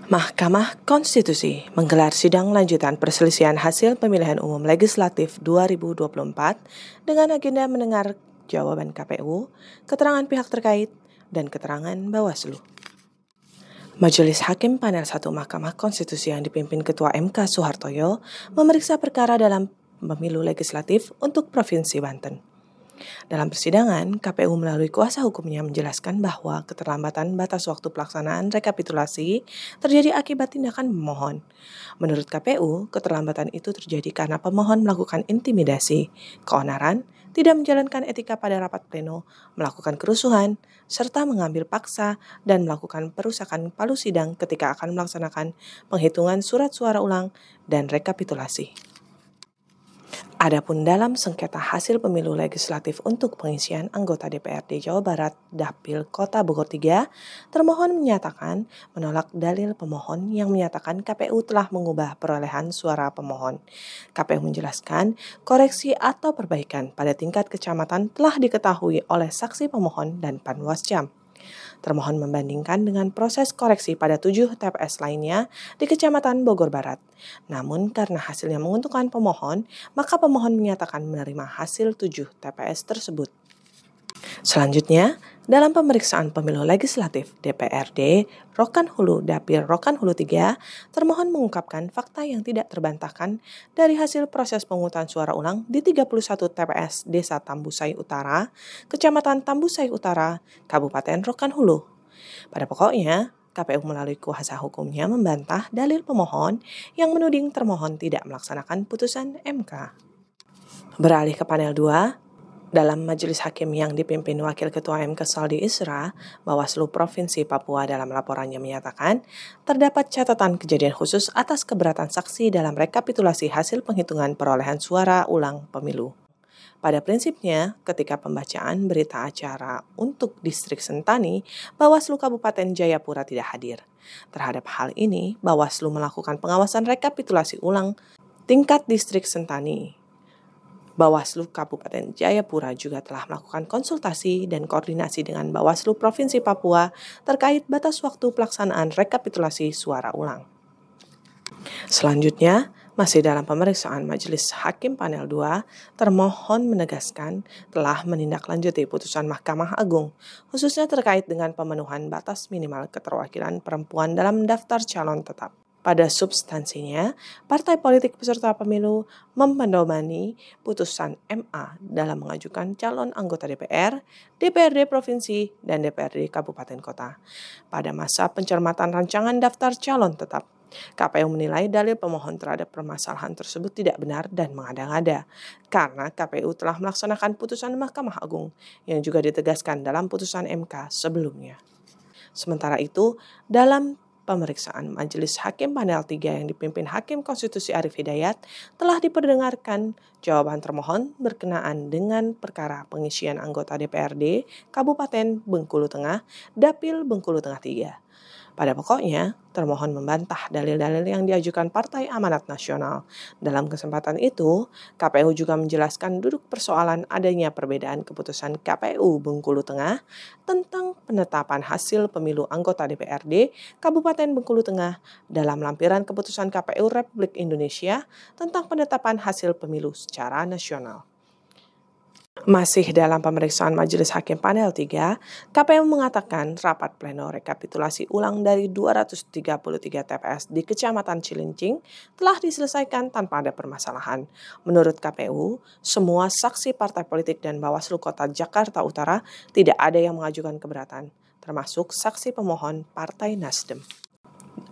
Mahkamah Konstitusi menggelar sidang lanjutan perselisihan hasil pemilihan umum legislatif 2024 dengan agenda mendengar jawaban KPU, keterangan pihak terkait, dan keterangan Bawaslu. Majelis Hakim Panel 1 Mahkamah Konstitusi yang dipimpin Ketua MK Soehartoyo memeriksa perkara dalam pemilu legislatif untuk Provinsi Banten. Dalam persidangan, KPU melalui kuasa hukumnya menjelaskan bahwa keterlambatan batas waktu pelaksanaan rekapitulasi terjadi akibat tindakan pemohon. Menurut KPU, keterlambatan itu terjadi karena pemohon melakukan intimidasi, keonaran, tidak menjalankan etika pada rapat pleno, melakukan kerusuhan, serta mengambil paksa dan melakukan perusakan palu sidang ketika akan melaksanakan penghitungan surat suara ulang dan rekapitulasi. Adapun dalam sengketa hasil pemilu legislatif untuk pengisian anggota DPRD Jawa Barat Dapil Kota Bogor 3, termohon menyatakan menolak dalil pemohon yang menyatakan KPU telah mengubah perolehan suara pemohon. KPU menjelaskan koreksi atau perbaikan pada tingkat kecamatan telah diketahui oleh saksi pemohon dan Panwascam. Termohon membandingkan dengan proses koreksi pada 7 TPS lainnya di Kecamatan Bogor Barat. Namun karena hasilnya menguntungkan pemohon, maka pemohon menyatakan menerima hasil 7 TPS tersebut. Selanjutnya, dalam pemeriksaan pemilu legislatif DPRD Rokan Hulu Dapil Rokan Hulu 3, termohon mengungkapkan fakta yang tidak terbantahkan dari hasil proses pemungutan suara ulang di 31 TPS Desa Tambusai Utara, Kecamatan Tambusai Utara, Kabupaten Rokan Hulu. Pada pokoknya, KPU melalui kuasa hukumnya membantah dalil pemohon yang menuding termohon tidak melaksanakan putusan MK. Beralih ke panel 2, dalam majelis hakim yang dipimpin Wakil Ketua MK Saldi Isra, Bawaslu Provinsi Papua dalam laporannya menyatakan terdapat catatan kejadian khusus atas keberatan saksi dalam rekapitulasi hasil penghitungan perolehan suara ulang pemilu. Pada prinsipnya, ketika pembacaan berita acara untuk Distrik Sentani, Bawaslu Kabupaten Jayapura tidak hadir. Terhadap hal ini, Bawaslu melakukan pengawasan rekapitulasi ulang tingkat Distrik Sentani. Bawaslu Kabupaten Jayapura juga telah melakukan konsultasi dan koordinasi dengan Bawaslu Provinsi Papua terkait batas waktu pelaksanaan rekapitulasi suara ulang. Selanjutnya, masih dalam pemeriksaan Majelis Hakim Panel 2, termohon menegaskan telah menindaklanjuti putusan Mahkamah Agung, khususnya terkait dengan pemenuhan batas minimal keterwakilan perempuan dalam daftar calon tetap. Pada substansinya, partai politik peserta pemilu memedomani putusan MA dalam mengajukan calon anggota DPR, DPRD Provinsi, dan DPRD Kabupaten Kota. Pada masa pencermatan rancangan daftar calon tetap, KPU menilai dalil pemohon terhadap permasalahan tersebut tidak benar dan mengada-ngada, karena KPU telah melaksanakan putusan Mahkamah Agung yang juga ditegaskan dalam putusan MK sebelumnya. Sementara itu, dalam pemeriksaan Majelis Hakim Panel 3 yang dipimpin Hakim Konstitusi Arief Hidayat telah diperdengarkan jawaban termohon berkenaan dengan perkara pengisian anggota DPRD Kabupaten Bengkulu Tengah, Dapil Bengkulu Tengah 3. Pada pokoknya, termohon membantah dalil-dalil yang diajukan Partai Amanat Nasional. Dalam kesempatan itu, KPU juga menjelaskan duduk persoalan adanya perbedaan keputusan KPU Bengkulu Tengah tentang penetapan hasil pemilu anggota DPRD Kabupaten Bengkulu Tengah dalam lampiran keputusan KPU Republik Indonesia tentang penetapan hasil pemilu secara nasional. Masih dalam pemeriksaan Majelis Hakim Panel 3, KPU mengatakan rapat pleno rekapitulasi ulang dari 233 TPS di Kecamatan Cilincing telah diselesaikan tanpa ada permasalahan. Menurut KPU, semua saksi partai politik dan Bawaslu Kota Jakarta Utara tidak ada yang mengajukan keberatan, termasuk saksi pemohon Partai Nasdem.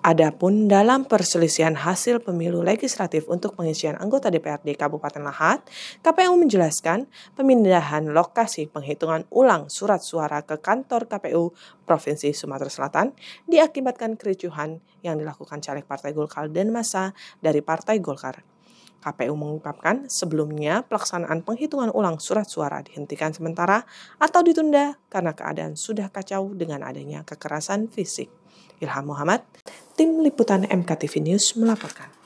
Adapun dalam perselisihan hasil pemilu legislatif untuk pengisian anggota DPRD Kabupaten Lahat, KPU menjelaskan pemindahan lokasi penghitungan ulang surat suara ke kantor KPU Provinsi Sumatera Selatan diakibatkan kericuhan yang dilakukan caleg Partai Golkar dan massa dari Partai Golkar. KPU mengungkapkan sebelumnya pelaksanaan penghitungan ulang surat suara dihentikan sementara atau ditunda karena keadaan sudah kacau dengan adanya kekerasan fisik. Ilham Muhammad, Tim Liputan MKTV News melaporkan.